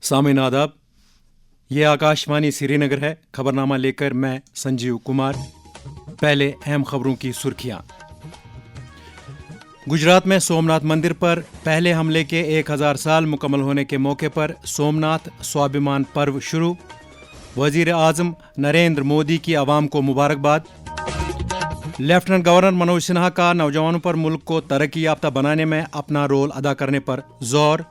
सामीन आदाब, ये आकाशवाणी श्रीनगर है। खबरनामा लेकर मैं संजीव कुमार। पहले अहम खबरों की सुर्खियां। गुजरात में सोमनाथ मंदिर पर पहले हमले के 1000 साल मुकम्मल होने के मौके पर सोमनाथ स्वाभिमान पर्व शुरू। वजीर आजम नरेंद्र मोदी की आवाम को मुबारकबाद। लेफ्टिनेंट गवर्नर मनोज सिन्हा का नौजवानों पर मुल्क को तरक्की याफ्ता बनाने में अपना रोल अदा करने पर जोर।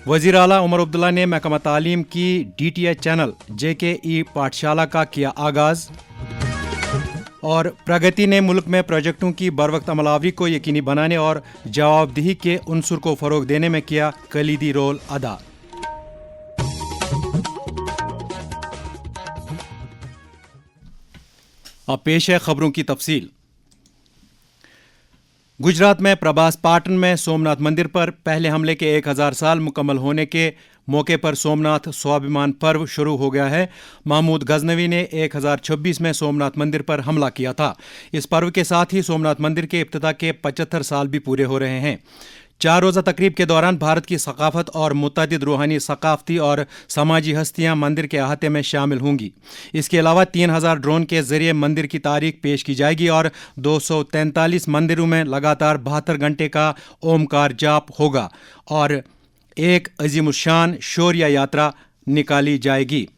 वजीर आला उमर अब्दुल्ला ने महकमा तालीम की DTH चैनल JKE पाठशाला का किया आगाज। और प्रगति ने मुल्क में प्रोजेक्टों की बरवक्त अमलावरी को यकीनी बनाने और जवाबदेही के उनसुर को फरोग देने में किया कलीदी रोल अदा। अब पेश है खबरों की तफसील। गुजरात में प्रभास पाटन में सोमनाथ मंदिर पर पहले हमले के 1000 साल मुकम्मल होने के मौके पर सोमनाथ स्वाभिमान पर्व शुरू हो गया है। महमूद गजनवी ने 1026 में सोमनाथ मंदिर पर हमला किया था। इस पर्व के साथ ही सोमनाथ मंदिर के इफ्तिताह के 75 साल भी पूरे हो रहे हैं। 4 रोज़ा तकरीब के दौरान भारत की सकाफत और मुतअद्दिद रूहानी सकाफती और समाजी हस्तियां मंदिर के अहाते में शामिल होंगी। इसके अलावा 3000 ड्रोन के जरिए मंदिर की तारीख पेश की जाएगी और 243 मंदिरों में लगातार 72 घंटे का ओमकार जाप होगा और एक अजीमुशान शौर्य यात्रा निकाली जाएगी।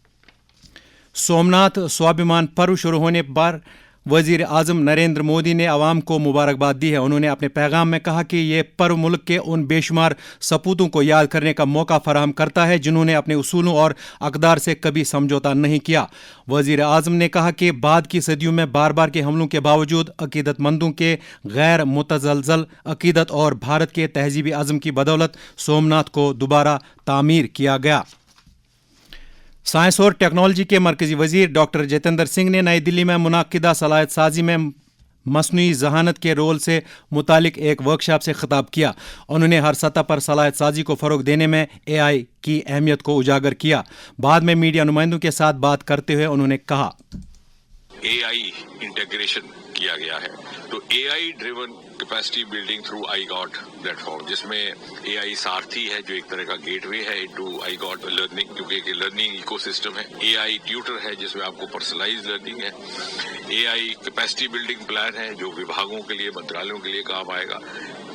सोमनाथ स्वाभिमान पर्व शुरू होने पर वजीर आजम नरेंद्र मोदी ने आवाम को मुबारकबाद दी है। उन्होंने अपने पैगाम में कहा कि ये पर्व मुल्क के उन बेशुमार सपूतों को याद करने का मौका फराहम करता है जिन्होंने अपने उसूलों और अक़दार से कभी समझौता नहीं किया। वजीर आजम ने कहा कि बाद की सदियों में बार बार के हमलों के बावजूद अकीदतमंदों के गैर मुतज़लज़ल अकीदत और भारत के तहजीबी अज़म की बदौलत सोमनाथ को दोबारा तामीर किया गया। साइंस और टेक्नोलॉजी के मरकजी वजीर डॉक्टर जितेंद्र सिंह ने नई दिल्ली में मुनाकिदा सलाहियत साजी में मसनूई जहानत के रोल से मुतालिक एक वर्कशॉप से खिताब किया। उन्होंने हर सतह पर सलाहियत साजी को फ़रोग देने में AI की अहमियत को उजागर किया। बाद में मीडिया नुमाइंदों के साथ बात करते हुए उन्होंने कहा, AI इंटीग्रेशन किया गया है, तो AI driven capacity building through iGOT platform, जिसमें AI सारथी है जो एक तरह का गेटवे है इनटू iGOT लर्निंग, क्योंकि एक लर्निंग इकोसिस्टम है। AI ट्यूटर है जिसमें आपको पर्सनलाइज लर्निंग है। AI कैपेसिटी बिल्डिंग प्लान है जो विभागों के लिए, मंत्रालयों के लिए काम आएगा।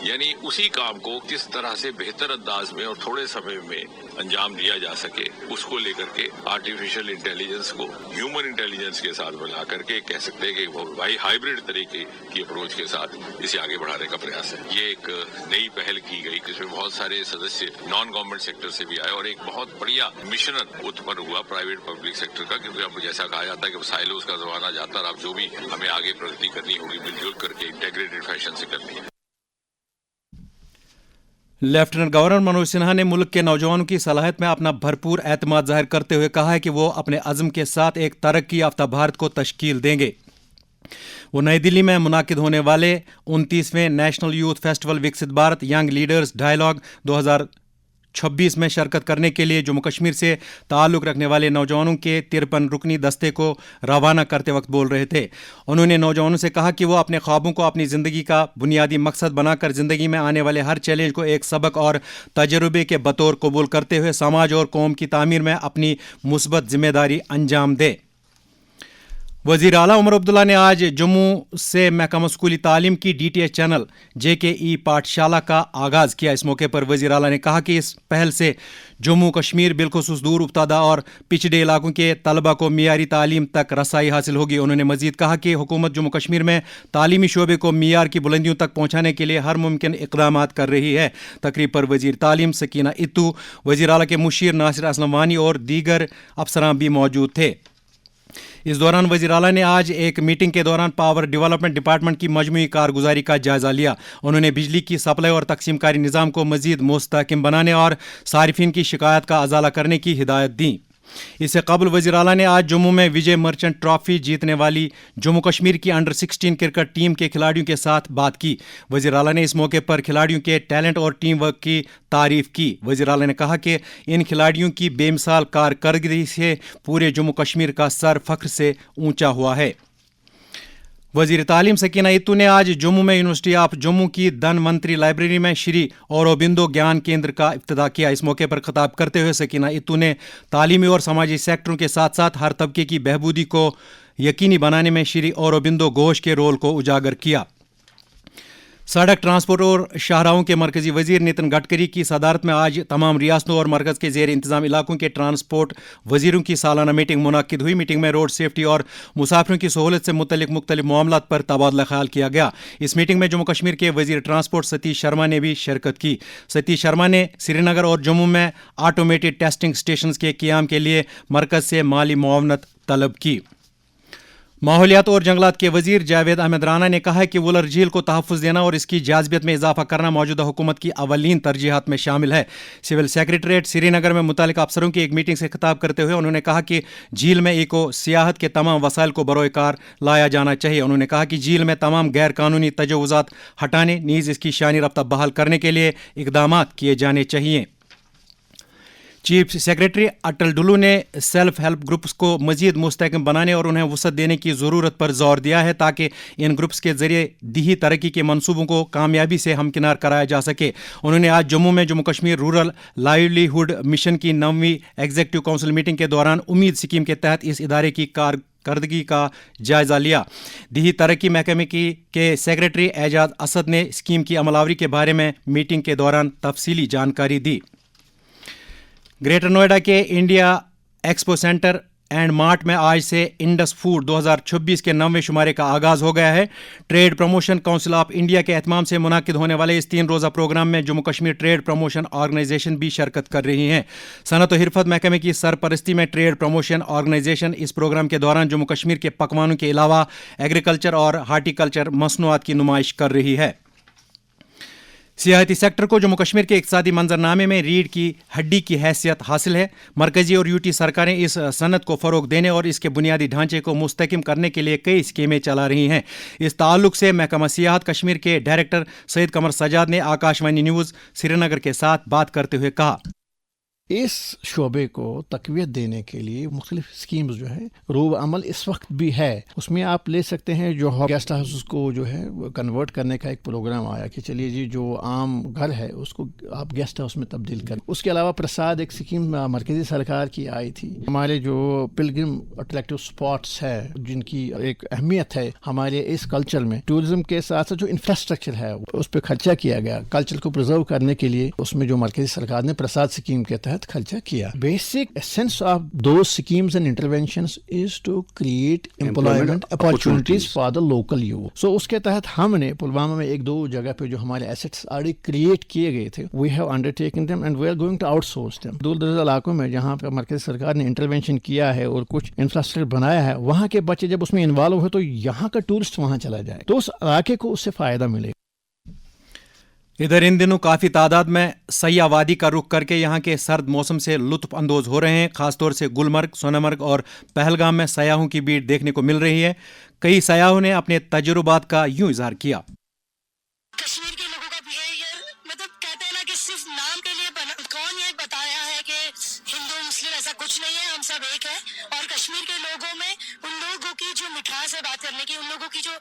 यानी उसी काम को किस तरह से बेहतर अंदाज में और थोड़े समय में अंजाम दिया जा सके, उसको लेकर के आर्टिफिशियल इंटेलिजेंस को ह्यूमन इंटेलिजेंस के साथ मिला करके कह सकते हैं कि भाई हाइब्रिड तरीके की अप्रोच के साथ इसे आगे बढ़ाने का प्रयास है। ये एक नई पहल की गई जिसमें बहुत सारे सदस्य नॉन गवर्नमेंट सेक्टर से भी आए और एक बहुत बढ़िया मिशन उत्पन्न हुआ प्राइवेट पब्लिक सेक्टर का, क्योंकि अब जैसा कहा जाता है कि साइलोस का जमाना जाता है, अब जो भी हमें आगे प्रगति करनी होगी मिलजुल करके इंटेग्रेटेड फैशन से करनी है। लेफ्टिनेंट गवर्नर मनोज सिन्हा ने मुल्क के नौजवानों की सलाहियत में अपना भरपूर एतमाद जाहिर करते हुए कहा है कि वो अपने अज़म के साथ एक तरक्की याफ्ता भारत को तश्कील देंगे। वो नई दिल्ली में मुनाकिद होने वाले 29वें नेशनल यूथ फेस्टिवल विकसित भारत यंग लीडर्स डायलॉग 2026 में शिरकत करने के लिए जम्मू कश्मीर से ताल्लुक़ रखने वाले नौजवानों के 53 रुकनी दस्ते को रवाना करते वक्त बोल रहे थे। उन्होंने नौजवानों से कहा कि वो अपने ख्वाबों को अपनी ज़िंदगी का बुनियादी मकसद बनाकर ज़िंदगी में आने वाले हर चैलेंज को एक सबक और तजुर्बे के बतौर कबूल करते हुए समाज और कौम की तामीर में अपनी मुस्बत जिम्मेदारी अंजाम दे। वज़ीर आला उमर अब्दुल्ला ने आज जम्मू से महकमा स्कूली तालीम की DTH चैनल JKE पाठशाला का आगाज़ किया। इस मौके पर वज़ीर आला ने कहा कि इस पहल से जम्मू कश्मीर बिलखुसूस दूर उफ्तादा और पिछड़े इलाकों के तलबा को मियारी तालीम तक रसाई हासिल होगी। उन्होंने मज़ीद कहा कि हुकूमत जम्मू कश्मीर में तालीमी शोबे को मियार की बुलंदियों तक पहुँचाने के लिए हर मुमकिन इक़दामात कर रही है। तकरीब पर वज़ीर तालीम सकीना इत्तू, वज़ीर आला के मुशीर नासिर असलम वानी और दीगर अफसरान भी मौजूद थे। इस दौरान वज़ीर आला ने आज एक मीटिंग के दौरान पावर डेवलपमेंट डिपार्टमेंट की मजमूई कारगुजारी का जायज़ा लिया। उन्होंने बिजली की सप्लाई और तकसीमकारी निज़ाम को मज़ीद मुस्तहकम बनाने और सारिफिन की शिकायत का अजाला करने की हिदायत दी। इससे कबल वज़ीर आला ने आज जम्मू में विजय मर्चेंट ट्रॉफी जीतने वाली जम्मू कश्मीर की अंडर 16 क्रिकेट टीम के खिलाड़ियों के साथ बात की। वज़ीर आला ने इस मौके पर खिलाड़ियों के टैलेंट और टीम वर्क की तारीफ की। वज़ीर आला ने कहा कि इन खिलाड़ियों की बेमिसाल कारकर्दगी से पूरे जम्मू कश्मीर का सर फख्र से ऊंचा हुआ है। वजीर तालीम सकीना इत्तू ने आज जम्मू में यूनिवर्सिटी ऑफ जम्मू की धनवंतरी लाइब्रेरी में श्री औरोबिंदो ज्ञान केंद्र का इफ्तिताह किया। इस मौके पर खिताब करते हुए सकीना इत्तू ने तालीमी और समाजी सेक्टरों के साथ साथ हर तबके की बहबूदी को यकीनी बनाने में श्री औरोबिंदो घोष के रोल को उजागर किया। सड़क ट्रांसपोर्ट और शाहराहों के मरकजी वजीर नितिन गडकरी की सदारत में आज तमाम रियासतों और मरकज़ के ज़ेर इंतज़ाम इलाकों के ट्रांसपोर्ट वजीरों की सालाना मीटिंग मुनक्किद हुई। मीटिंग में रोड सेफ्टी और मुसाफिरों की सहूलत से मुतल्लिक मुख्तलिफ मामलात पर तबादला ख्याल किया गया। इस मीटिंग में जम्मू कश्मीर के वजीर ट्रांसपोर्ट सतीश शर्मा ने भी शिरकत की। सतीश शर्मा ने श्रीनगर और जम्मू में ऑटोमेटेड टेस्टिंग स्टेशन के क़याम के लिए मरकज़ से माली मुआवनत तलब की। माहौलियात और जंगलात के वजीर जावेद अहमद राना ने कहा है कि वुलर झील को तहफ़्फ़ुज़ देना और इसकी जाज़बियत में इजाफा करना मौजूदा हुकूमत की अवलीन तरजीहात में शामिल है। सिविल सेक्रेटरीट श्रीनगर में मुतालिका अफसरों की एक मीटिंग से खिताब करते हुए उन्होंने कहा कि झील में इको सियाहत के तमाम वसाइल को बरोएकार लाया जाना चाहिए। उन्होंने कहा कि झील में तमाम गैर कानूनी तजवुज़ात हटाने नीज़ इसकी शानी रफ्ता बहाल करने के लिए इक़दामात किए जाने चाहिए। चीफ सेक्रेटरी अटल डुल्लू ने सेल्फ हेल्प ग्रुप्स को मजीद मुस्तहकम बनाने और उन्हें वसअत देने की ज़रूरत पर जोर दिया है ताकि इन ग्रुप्स के ज़रिए दिही तरक्की के मनसूबों को कामयाबी से हमकिनार कराया जा सके। उन्होंने आज जम्मू में Jammu Kashmir rural livelihood mission की 9वीं एग्जीक्यूटिव काउंसिल मीटिंग के दौरान उम्मीद स्कीम के तहत इस इदारे की कारकर्दगी का जायज़ा लिया। दिही तरक्की महकमे के सेक्रेटरी एजाज असद ने स्कीम की अमलावरी के बारे में मीटिंग के दौरान तफसीली जानकारी दी। ग्रेटर नोएडा के India expo centre and mart में आज से इंडस फूड 2026 के 9वें शुमारे का आगाज़ हो गया है। Trade promotion council of India के एहतमाम से मुनाकिद होने वाले इस 3 रोज़ा प्रोग्राम में Jammu Kashmir trade promotion organisation भी शिरकत कर रही हैं। सनत और हिरफत महकमे की सरपरस्ती में ट्रेड प्रमोशन ऑर्गेनाइजेशन इस प्रोग्राम के दौरान जम्मू कश्मीर के पकवानों के अलावा एग्रीकल्चर और हार्टिकल्चर मसनूआत की नुमाइश कर रही है। सियाहती सेक्टर को जम्मू कश्मीर के इक़्तिसादी मंजरनामे में रीढ़ की हड्डी की हैसियत हासिल है। मरकजी और यूटी सरकारें इस सनत को फ़रोग़ देने और इसके बुनियादी ढांचे को मुस्तहकम करने के लिए कई स्कीमें चला रही हैं। इस ताल्लुक से महकमा सियाहत कश्मीर के डायरेक्टर सैयद कमर सजाद ने आकाशवाणी न्यूज़ श्रीनगर के साथ बात करते हुए कहा, इस शोबे को तक़वियत देने के लिए मुख्तलिफ स्कीम्स जो है रूब अमल इस वक्त भी है। उसमें आप ले सकते हैं जो गेस्ट हाउस को जो है कन्वर्ट करने का एक प्रोग्राम आया कि चलिए जी जो आम घर है उसको आप गेस्ट हाउस में तब्दील करें। उसके अलावा प्रसाद एक स्कीम मरकज़ी सरकार की आई थी। हमारे जो पिलग्रिम अट्रैक्टिव स्पॉट्स है जिनकी एक अहमियत है हमारे इस कल्चर में, टूरिज्म के साथ साथ जो इंफ्रास्ट्रक्चर है उस पर खर्चा किया गया कल्चर को प्रिजर्व करने के लिए। उसमें जो मरकज़ी सरकार ने प्रसाद स्कीम के तहत खर्चा किया। Basic essence of those schemes and interventions is to create employment opportunities for the local youth. So उसके तहत हमने पुलवामा में 1-2 जगह पे जो हमारे एसेट्स ऑलरेडी क्रिएट किए गए थे we have undertaken them and we are going to outsource them. दूर दराज इलाकों में जहाँ पे मरकज़ी सरकार ने इंटरवेंशन किया है और कुछ इंफ्रास्ट्रक्चर बनाया है, वहाँ के बच्चे जब उसमें इन्वॉल्व हो तो यहाँ का टूरिस्ट वहाँ चला जाए तो उस इलाके को उससे फायदा मिलेगा। इधर इन दिनों काफ़ी तादाद में सयाह वादी का रुख करके यहाँ के सर्द मौसम से लुत्फ़ अंदोज़ हो रहे हैं। ख़ासतौर से गुलमर्ग, सोनमर्ग और पहलगाम में सयाहों की भीड़ देखने को मिल रही है। कई सयाहों ने अपने तजुर्बात का यूं इजहार किया। कश्मीर के लोगों का बिहेवियर मतलब कहते हैं ना कि सिर्फ नाम के लिए कौन ये बताया है कि हिंदू मुस्लिम ऐसा कुछ नहीं है, हम सब एक है। और कश्मीर के लोगों में उन लोगों की जो मिठास है बात करने की, उन लोगों की जो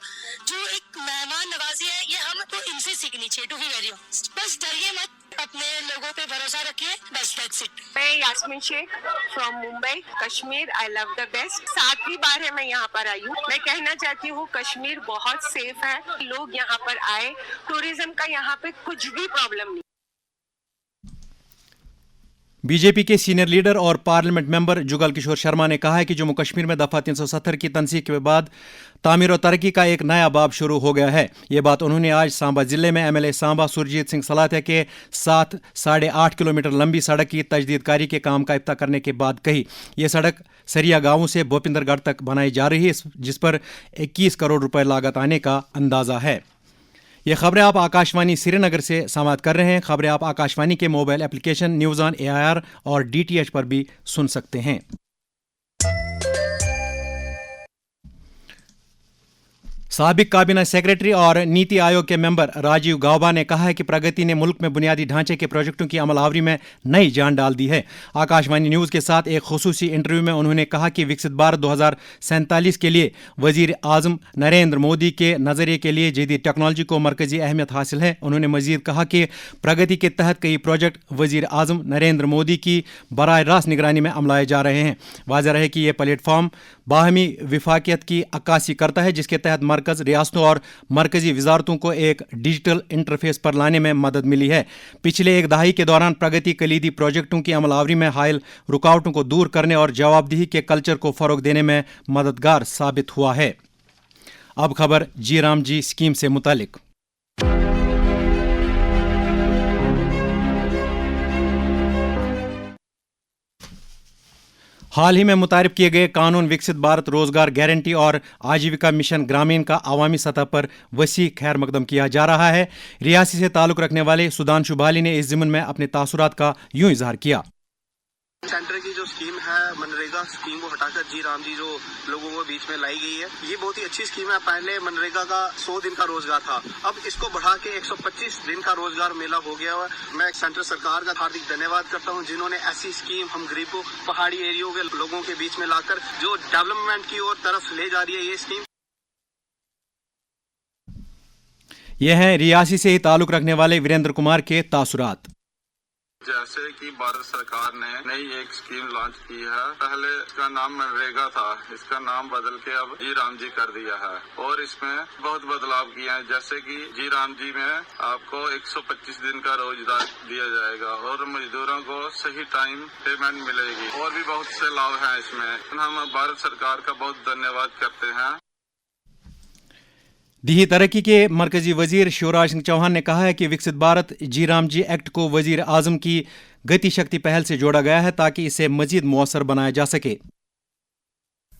एक मेहमान नवाजी है, ये हमको इनसे सीखनी चाहिए। टू बी वेरी ऑनेस्ट, बस डरिए मत, अपने लोगों पे भरोसा रखिए, बस दैट्स इट। मैं Yasmeen Shaikh from Mumbai Kashmir. I love the best. 7वीं बार है मैं यहाँ पर आई हूँ। मैं कहना चाहती हूँ कश्मीर बहुत सेफ है, लोग यहाँ पर आए, टूरिज्म का यहाँ पे कुछ भी प्रॉब्लम नहीं। बीजेपी के सीनियर लीडर और पार्लियामेंट मेंबर जुगल किशोर शर्मा ने कहा है कि जम्मू कश्मीर में दफ़ा 370 की तनसीख के बाद तामीर और तरक्की का एक नया बाब शुरू हो गया है। ये बात उन्होंने आज सांबा ज़िले में MLA सांबा सुरजीत सिंह सलाथिया के साथ 8.5 किलोमीटर लंबी सड़क की तजदीदकारी के काम का इफ्ताह करने के बाद कही। ये सड़क सरिया गाँव से भूपिंदरगढ़ तक बनाई जा रही है, जिस पर 21 करोड़ रुपए लागत आने का अंदाज़ा है। ये खबरें आप आकाशवाणी श्रीनगर से समाअत कर रहे हैं। खबरें आप आकाशवाणी के mobile application news on AIR और DTH पर भी सुन सकते हैं। साबिक काबीना सेक्रेटरी और नीति आयोग के मेंबर राजीव गाबा ने कहा है कि प्रगति ने मुल्क में बुनियादी ढांचे के प्रोजेक्टों की अमलावरी में नई जान डाल दी है। आकाशवाणी न्यूज़ के साथ एक खुसूसी इंटरव्यू में उन्होंने कहा कि विकसित भारत 2047 के लिए वजीर आजम नरेंद्र मोदी के नज़रिए के लिए जदीद टेक्नोलॉजी को मरकजी अहमियत हासिल है। उन्होंने मजीद कहा कि प्रगति के तहत कई प्रोजेक्ट वजीर आजम नरेंद्र मोदी की बराह रास्त निगरानी में अमलाए जा रहे हैं। वाज़ेह रहे कि यह प्लेटफॉर्म बाहमी विफाकियत की अक्कासी करता है, जिसके तहत मरकज, रियासतों और मरकजी वजारतों को एक डिजिटल इंटरफेस पर लाने में मदद मिली है। पिछले एक दहाई के दौरान प्रगति कलीदी प्रोजेक्टों की अमलावरी में हायल रुकावटों को दूर करने और जवाबदेही के कल्चर को फ़रोग देने में मददगार साबित हुआ है। अब खबर जी राम जी स्कीम से मुतालिक। हाल ही में मुतारिफ किए गए कानून विकसित भारत रोजगार गारंटी और आजीविका मिशन ग्रामीण का अवामी सतह पर वसी खैर मकदम किया जा रहा है। रियासी से ताल्लुक़ रखने वाले सुधांशु बाली ने इस ज़िम्न में अपने तासुरात का यूं इजहार किया। सेंटर की जो स्कीम है मनरेगा स्कीम को हटाकर जी राम जी जो लोगों को बीच में लाई गई है, ये बहुत ही अच्छी स्कीम है। पहले मनरेगा का 100 दिन का रोजगार था, अब इसको बढ़ा के 125 दिन का रोजगार मेला हो गया है। मैं सेंट्रल सरकार का हार्दिक धन्यवाद करता हूँ जिन्होंने ऐसी स्कीम हम गरीबों पहाड़ी एरियो के लोगों के बीच में लाकर जो डेवलपमेंट की ओर तरफ ले जा रही है ये स्कीम। यह है रियासी से ही ताल्लुक़ रखने वाले वीरेंद्र कुमार के तासुरात। जैसे कि भारत सरकार ने नई एक स्कीम लॉन्च की है। पहले इसका नाम मनरेगा था, इसका नाम बदल के अब जी राम जी कर दिया है और इसमें बहुत बदलाव किए हैं। जैसे कि जी राम जी में आपको 125 दिन का रोजगार दिया जाएगा और मजदूरों को सही टाइम पेमेंट मिलेगी और भी बहुत से लाभ हैं इसमें। हम भारत सरकार का बहुत धन्यवाद करते हैं। दिही तरक्की के मरकजी वजीर शिवराज सिंह चौहान ने कहा है कि विकसित भारत जी राम जी एक्ट को वजीर आजम की गति शक्ति पहल से जोड़ा गया है ताकि इसे मजीद मुअस्सर बनाया जा सके।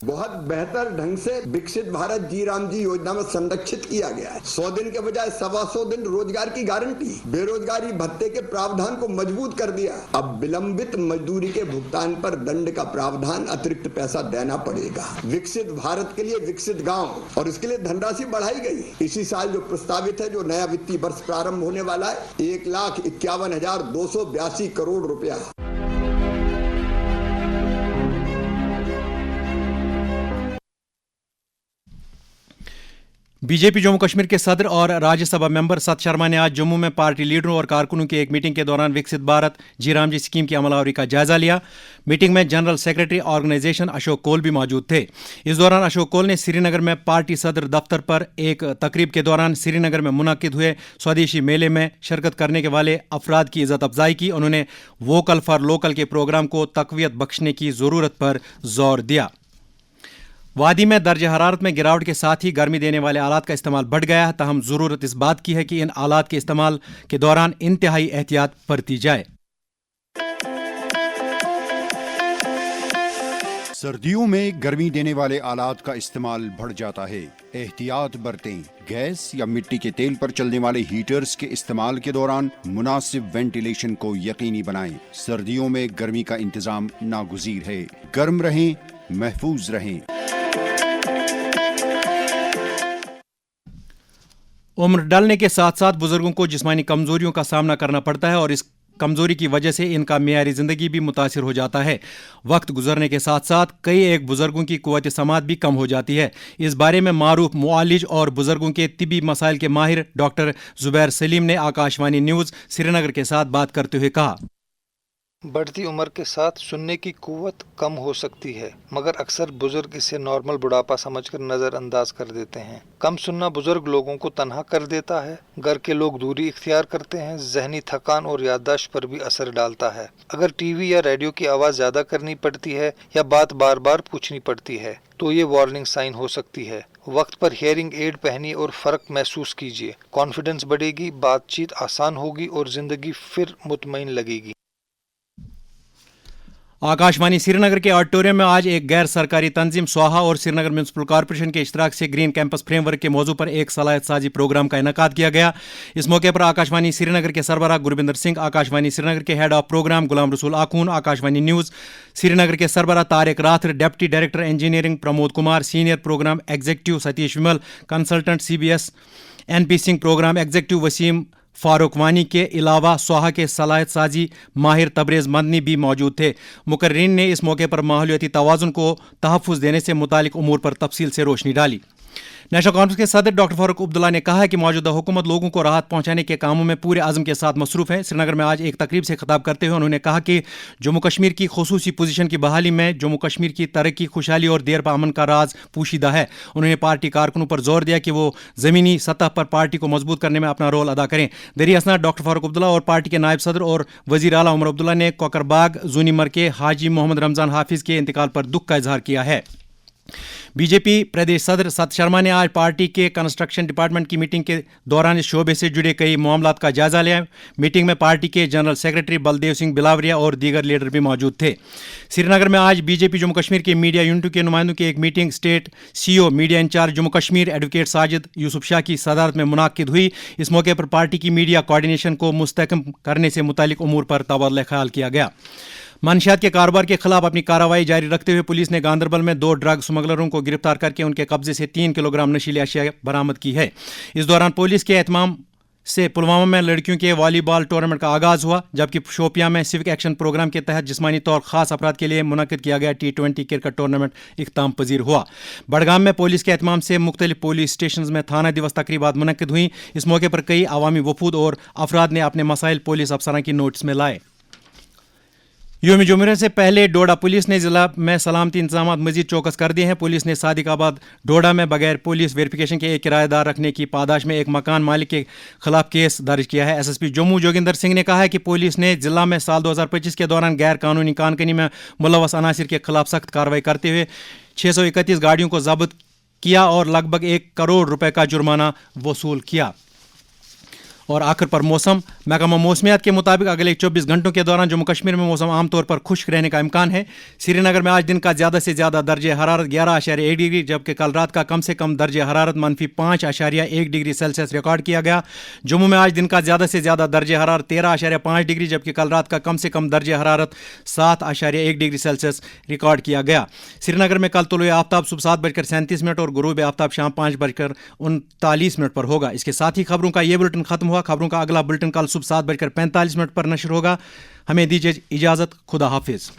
बहुत बेहतर ढंग से विकसित भारत जी राम जी योजना में संरक्षित किया गया है। 100 दिन के बजाय 125 दिन रोजगार की गारंटी, बेरोजगारी भत्ते के प्रावधान को मजबूत कर दिया। अब विलंबित मजदूरी के भुगतान पर दंड का प्रावधान, अतिरिक्त पैसा देना पड़ेगा। विकसित भारत के लिए विकसित गांव और इसके लिए धनराशि बढ़ाई गई। इसी साल जो प्रस्तावित है, जो नया वित्तीय वर्ष प्रारंभ होने वाला है, 1,51,282 करोड़ रुपया। बीजेपी जम्मू कश्मीर के सदर और राज्यसभा मेंबर सत शर्मा ने आज जम्मू में पार्टी लीडरों और कारकुनों की एक मीटिंग के दौरान विकसित भारत जी राम जी स्कीम की अमलावरी का जायजा लिया। मीटिंग में जनरल सेक्रेटरी ऑर्गेनाइजेशन अशोक कोल भी मौजूद थे। इस दौरान अशोक कोल ने श्रीनगर में पार्टी सदर दफ्तर पर एक तकरीब के दौरान श्रीनगर में मुनक्किद हुए स्वदेशी मेले में शिरकत करने के वाले अफराद की इज्जत अफजाई की। उन्होंने वोकल फॉर लोकल के प्रोग्राम को तकवीत बख्शने की ज़रूरत पर जोर दिया। वादी में दर्ज हरारत में गिरावट के साथ ही गर्मी देने वाले आलात का इस्तेमाल बढ़ गया है, तहम ज़रूरत इस बात की है कि इन आलात के इस्तेमाल के दौरान इंतहाई एहतियात बरती जाए। सर्दियों में गर्मी देने वाले आलात का इस्तेमाल बढ़ जाता है, एहतियात बरतें। गैस या मिट्टी के तेल पर चलने वाले हीटर्स के इस्तेमाल के दौरान मुनासिब वेंटिलेशन को यकीनी बनाएं। सर्दियों में गर्मी का इंतजाम नागुज़ीर है। गर्म रहें, महफूज रहें। उम्र डलने के साथ साथ बुजुर्गों को जिस्मानी कमजोरियों का सामना करना पड़ता है और इस कमजोरी की वजह से इनका मियारी ज़िंदगी भी मुतासिर हो जाता है। वक्त गुजरने के साथ साथ कई एक बुजुर्गों की क़ुव्वत समात भी कम हो जाती है। इस बारे में मारूफ मुआलिज और बुजुर्गों के तिबी मसाइल के माहिर डॉक्टर जुबैर सलीम ने आकाशवाणी न्यूज़ श्रीनगर के साथ बात करते हुए कहा, बढ़ती उम्र के साथ सुनने की कुव्वत कम हो सकती है, मगर अक्सर बुजुर्ग इसे नॉर्मल बुढ़ापा समझकर नज़रअंदाज कर देते हैं। कम सुनना बुजुर्ग लोगों को तन्हा कर देता है। घर के लोग दूरी इख्तियार करते हैं। जहनी थकान और याददाश्त पर भी असर डालता है। अगर टीवी या रेडियो की आवाज़ ज़्यादा करनी पड़ती है या बात बार बार पूछनी पड़ती है तो ये वार्निंग साइन हो सकती है। वक्त पर हियरिंग एड पहनिए और फ़र्क महसूस कीजिए। कॉन्फिडेंस बढ़ेगी, बातचीत आसान होगी और ज़िंदगी फिर मुतमईन लगेगी। आकाशवाणी श्रीनगर के ऑडिटोरियम में आज एक गैर सरकारी तंजीम स्वाहा और श्रीनगर म्यूनसिपल कॉर्पोरेशन के इश्तराक से ग्रीन कैंपस फ्रेमवर्क के मौजू पर एक सलाहियत साजी प्रोग्राम का इनेकाद किया गया। इस मौके पर आकाशवाणी श्रीनगर के सरबराह गुरबिंदर सिंह, आकाशवाणी श्रीनगर के head of programme Ghulam Rasool आखून, आकाशवाणी न्यूज़ श्रीनगर के सरबराह Tariq Rather, deputy director engineering Pramod Kumar, senior programme executive Satish Vimal, consultant CBS NP Singh, programme executive Waseem Farooq Wani के अलावा स्वाहा के सलाहियत साजी माहिर तबरेज़ मदनी भी मौजूद थे। मुकर्रीन ने इस मौके पर माहौलियाती तवाज़ुन को तहफ़्फ़ुज़ देने से मुतालिक उमूर पर तफसील से रोशनी डाली। नेशनल कॉन्फ्रेंस के सदर डॉक्टर फारूक अब्दुल्ला ने कहा है कि मौजूदा हुकूमत लोगों को राहत पहुंचाने के कामों में पूरे आज़म के साथ मसरूफ़ है। श्रीनगर में आज एक तकरीब से खिताब करते हुए उन्होंने कहा कि जम्मू कश्मीर की खुसूसी पोजीशन की बहाली में जम्मू कश्मीर की तरक्की, खुशहाली और देर अमन का राज पोशीदा है। उन्होंने पार्टी कारकुनों पर जोर दिया कि वो ज़मीनी सतह पर पार्टी को मजबूत करने में अपना रोल अदा करें। दरी असनाद डॉक्टर फारूक अब्दुल्ला और पार्टी के नायब सदर और वज़ीर आला उमर अब्दुल्ला ने कोकरबाग जूनीमर के हाजी मोहम्मद रमज़ान हाफिज़ के इंतकाल पर दुख का इजहार किया है। बीजेपी प्रदेश सदर सत शर्मा ने आज पार्टी के कंस्ट्रक्शन डिपार्टमेंट की मीटिंग के दौरान इस शोबे से जुड़े कई मामलात का जायजा लिया। मीटिंग में पार्टी के जनरल सेक्रेटरी बलदेव सिंह बिलावरिया और दीगर लीडर भी मौजूद थे। श्रीनगर में आज बीजेपी जम्मू कश्मीर के मीडिया यूनिट के नुमाइंदों की एक meeting state CEO media incharge Jammu Kashmir advocate Sajid Yusuf Shah की सदारत में मुनाकिद हुई। इस मौके पर पार्टी की मीडिया कोऑर्डिनेशन को मुस्तहकम करने से मुतालिक उमूर पर तबादला ख्याल किया गया। मनशियात के कारोबार के खिलाफ अपनी कार्रवाई जारी रखते हुए पुलिस ने गांदरबल में 2 ड्रग स्मगलरों को गिरफ्तार करके उनके कब्जे से 3 किलोग्राम नशीली अशिया बरामद की है। इस दौरान पुलिस के एहतमाम से पुलवामा में लड़कियों के वॉलीबॉल टूर्नामेंट का आगाज़ हुआ, जबकि शोपियां में सिविक एक्शन प्रोग्राम के तहत जिस्मानी तौर खास अफराद के लिए मुनक्किद किया गया T20 क्रिकेट टूर्नामेंट इख्ताम पजीर हुआ। बड़गाम में पुलिस के एहतमाम से मुख्तलिफ पुलिस स्टेशन में थाना दिवस तकरीबात मुनक्किद हुई। इस मौके पर कई अवामी वफूद और अफराद ने अपने मसाइल पुलिस अफसरान की नोटिस में लाए। यौम जुमूरियत से पहले डोडा पुलिस ने जिला में सलामती इंतजाम मजीद चौकस कर दिए हैं। पुलिस ने सादिकाबाद डोडा में बगैर पुलिस वेरिफिकेशन के एक किराएदार रखने की पादाश में एक मकान मालिक के खिलाफ केस दर्ज किया है। SSP जम्मू जोगिंदर सिंह ने कहा है कि पुलिस ने जिला में साल 2025 के दौरान गैर कानूनी कानकनी में मुलव्वस अनासिर के खिलाफ सख्त कार्रवाई करते हुए 631 गाड़ियों को जब्त किया और लगभग 1 करोड़ रुपए का जुर्माना वसूल किया। और आखिर पर मौसम, महकमा मौसमियात के मुताबिक अगले 24 घंटों के दौरान जम्मू कश्मीर में मौसम आमतौर पर खुश्क रहने का इम्कान है। श्रीनगर में आज दिन का ज़्यादा से ज़्यादा दर्जे हरारत 11.1 डिग्री, जबकि कल रात का कम से कम दर्जे हरारत -5.1 डिग्री सेल्सियस रिकॉर्ड किया गया। जम्मू में आज दिन का ज़्यादा से ज़्यादा दर्जे हरारत 13.5 डिग्री, जबकि कल रात का कम से कम दर्जे हरारत 7.1 डिग्री सेल्सियस रिकॉर्ड किया गया। श्रीनगर में कल तुलुए आफ्ताब सुबह 7:37 और गुरूब आफ्ताब शाम 5:39 पर होगा। इसके साथ ही खबरों का ये बुलेटिन खत्म। खबरों का अगला बुलेटिन कल सुबह 7:45 पर नशर होगा। हमें दीजिए इजाजत। खुदा हाफिज।